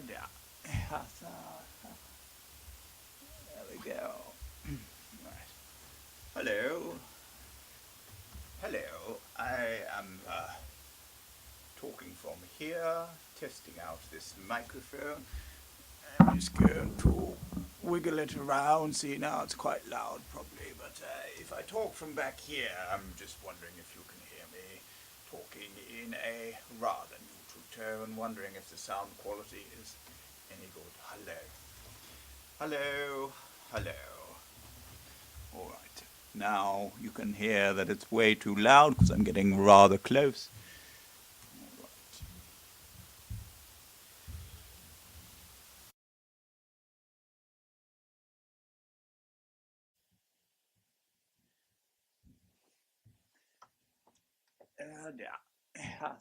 Yeah. There we go. Right. Hello. Hello. I am talking from here, testing out this microphone. I'm just going to wiggle it around. See, now it's quite loud probably, but if I talk from back here, I'm just wondering if you can hear me talking in a rather neutral tone, wondering if the sound quality is any good. Hello. Hello. Hello. All right. Now you can hear that it's way too loud because I'm getting rather close. Yeah. There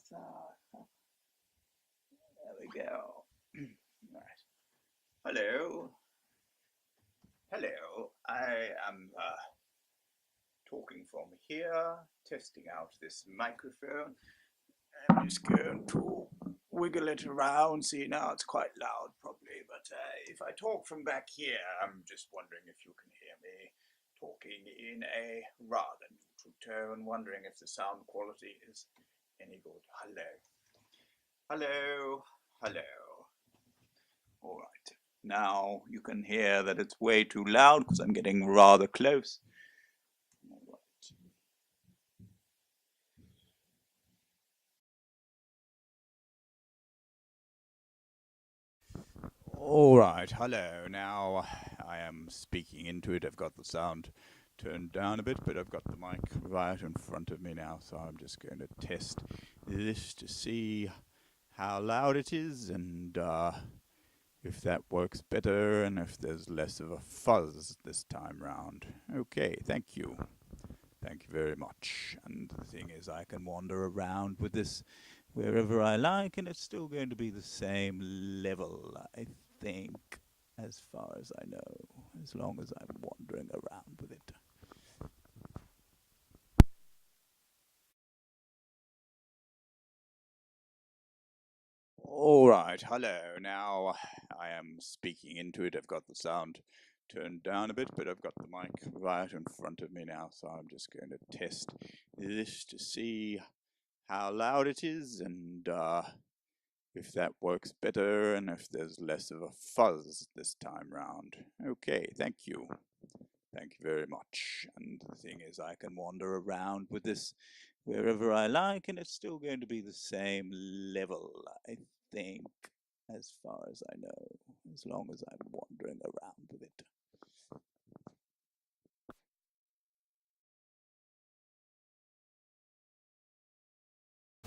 we go. Right. Hello. Hello. I am talking from here, testing out this microphone. I'm just going to wiggle it around. See, now it's quite loud probably, but if I talk from back here, I'm just wondering if you can hear me talking in a rather neutral tone, wondering if the sound quality is any good. Hello. Hello. Hello. All right. Now you can hear that it's way too loud because I'm getting rather close. All right, hello. Now I am speaking into it. I've got the sound turned down a bit, but I've got the mic right in front of me now, so I'm just going to test this to see how loud it is and if that works better and if there's less of a fuzz this time round. Okay, thank you. Thank you very much. And the thing is, I can wander around with this wherever I like, and it's still going to be the same level, I think, as far as I know, as long as I'm wandering around with it. All right, hello. Now I am speaking into it. I've got the sound turned down a bit, but I've got the mic right in front of me now, so I'm just going to test this to see how loud it is and if that works better and if there's less of a fuzz this time round. Okay, thank you. Thank you very much. And the thing is, I can wander around with this wherever I like, and it's still going to be the same level, I think, as far as I know, as long as I'm wandering around with it.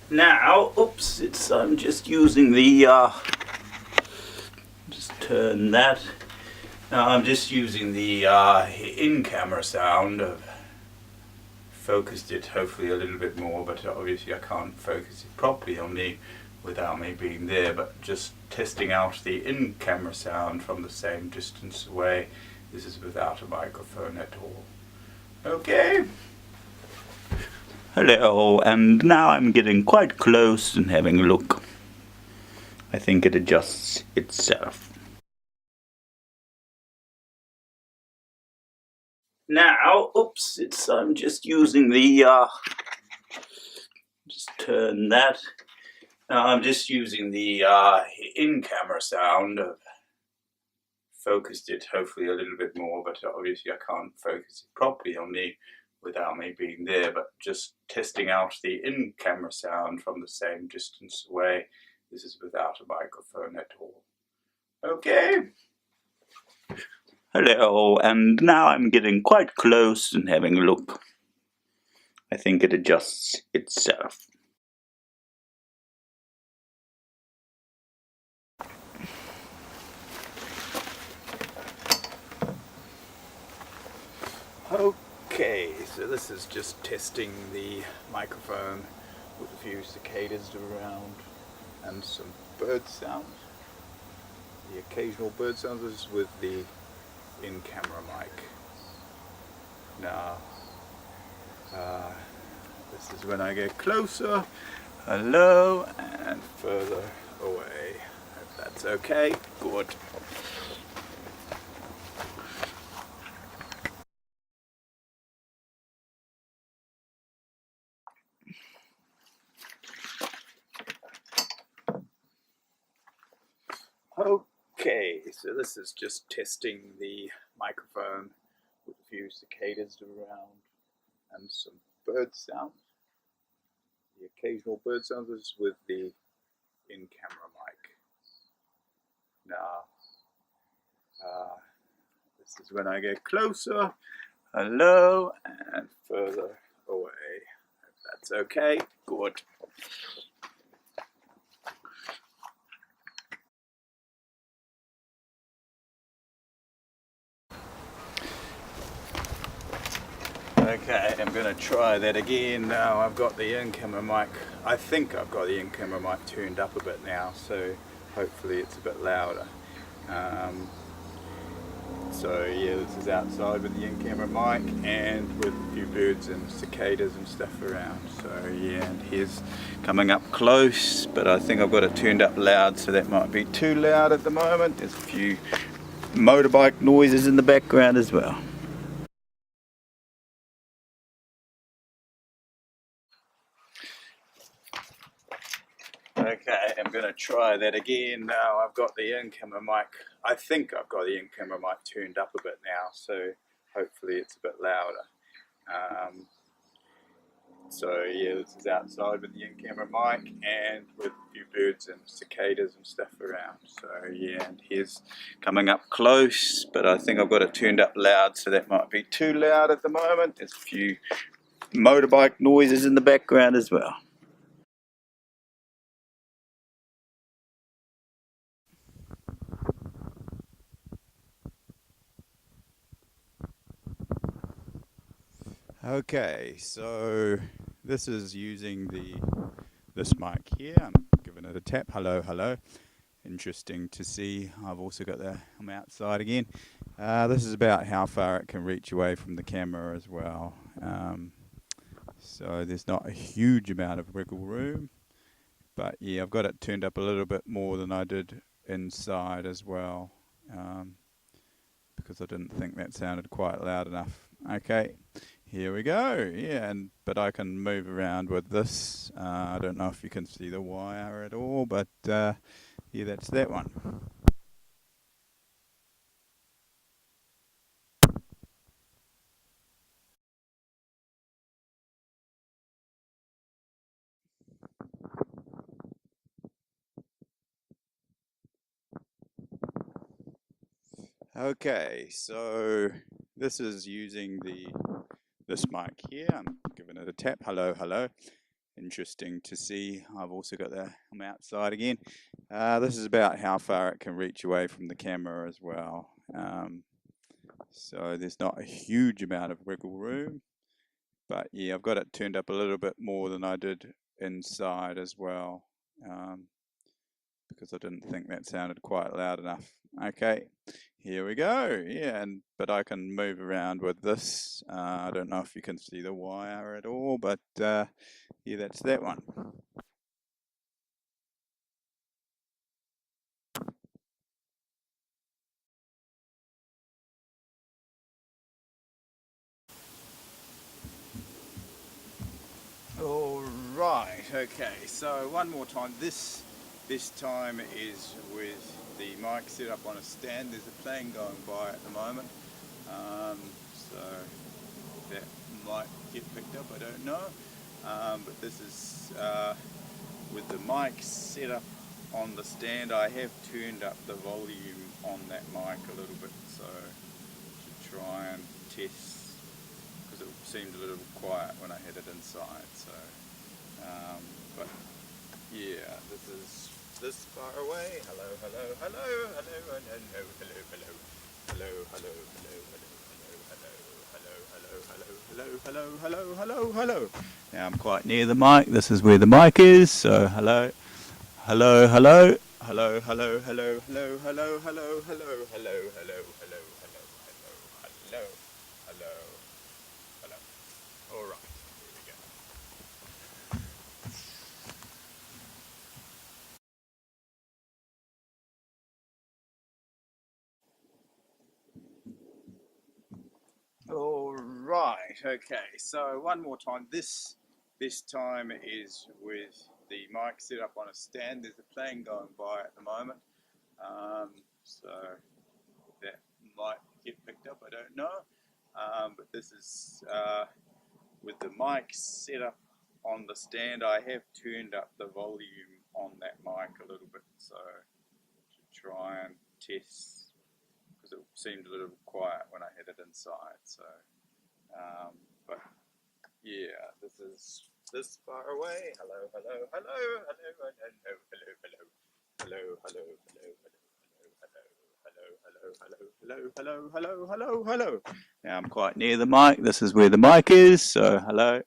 Now, oops, I'm just using the, just turn that. Now I'm just using the in-camera sound. I've focused it hopefully a little bit more, but obviously I can't focus it properly on me without me being there, but just testing out the in-camera sound from the same distance away. This is without a microphone at all. Okay. Hello, and now I'm getting quite close and having a look. I think it adjusts itself. Now, oops, I'm just using the, just turn that. Now I'm just using the in-camera sound. I've focused it hopefully a little bit more, but obviously I can't focus it properly on me without me being there, but just testing out the in-camera sound from the same distance away. This is without a microphone at all. Okay. Hello, and now I'm getting quite close and having a look. I think it adjusts itself. Okay, so this is just testing the microphone with a few cicadas around and some bird sounds. The occasional bird sounds is with the in-camera mic. Now, this is when I get closer, hello, and further away. That's okay. Good. Okay, so this is just testing the microphone with a few cicadas around and some bird sounds. The occasional bird sounds is with the in-camera mic. Now, this is when I get closer, hello, and further away. That's okay, good. Okay, I'm going to try that again. Now I've got the in-camera mic. I think I've got the in-camera mic tuned up a bit now, so hopefully it's a bit louder. So yeah, this is outside with the in-camera mic and with a few birds and cicadas and stuff around. So yeah, and here's coming up close, but I think I've got it turned up loud, so that might be too loud at the moment. There's a few motorbike noises in the background as well. Okay, I'm going to try that again. Now I've got the in-camera mic. I think I've got the in-camera mic turned up a bit now, so hopefully it's a bit louder. So yeah, this is outside with the in-camera mic and with a few birds and cicadas and stuff around. So yeah, and here's coming up close, but I think I've got it turned up loud, so that might be too loud at the moment. There's a few motorbike noises in the background as well. Okay, so this is using this mic here. I'm giving it a tap. Hello, hello. Interesting to see. I've also got I'm outside again. This is about how far it can reach away from the camera as well. So there's not a huge amount of wiggle room, but yeah, I've got it turned up a little bit more than I did inside as well, because I didn't think that sounded quite loud enough. Okay. Here we go, yeah, but I can move around with this. I don't know if you can see the wire at all, but yeah, that's that one. Okay, so this is using this mic here. I'm giving it a tap. Hello, hello. Interesting to see. I've also got I'm outside again. This is about how far it can reach away from the camera as well. So there's not a huge amount of wiggle room, but yeah, I've got it turned up a little bit more than I did inside as well, because I didn't think that sounded quite loud enough. Okay, here we go. Yeah, but I can move around with this. I don't know if you can see the wire at all, but yeah, that's that one. All right. Okay. So one more time. This time is with the mic set up on a stand. There's a plane going by at the moment, so that might get picked up. I don't know. But this is with the mic set up on the stand. I have turned up the volume on that mic a little bit, so to try and test, because it seemed a little quiet when I had it inside. So, but yeah, this is this far away. Hello, hello, hello, hello, hello, hello, hello, hello, hello, hello, hello, hello, hello, hello, hello, hello, hello, hello. Now I'm quite near the mic. This is where the mic is. So hello, hello, hello, hello, hello, hello, hello, hello, hello, hello, hello, hello, hello, hello, hello, hello, hello. All right. Right, okay, so one more time. This time is with the mic set up on a stand. There's a plane going by at the moment, so that might get picked up, I don't know. But this is with the mic set up on the stand. I have turned up the volume on that mic a little bit, so to try and test, because it seemed a little quiet when I had it inside. So, but yeah, this is this far away. Hello, hello, hello, hello, hello, hello, hello, hello, hello, hello, hello, hello, hello, hello, hello, hello. Now I'm quite near the mic. This is where the mic is. So hello,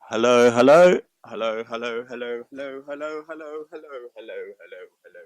hello, hello, hello, hello, hello, hello, hello, hello, hello, hello, hello, hello.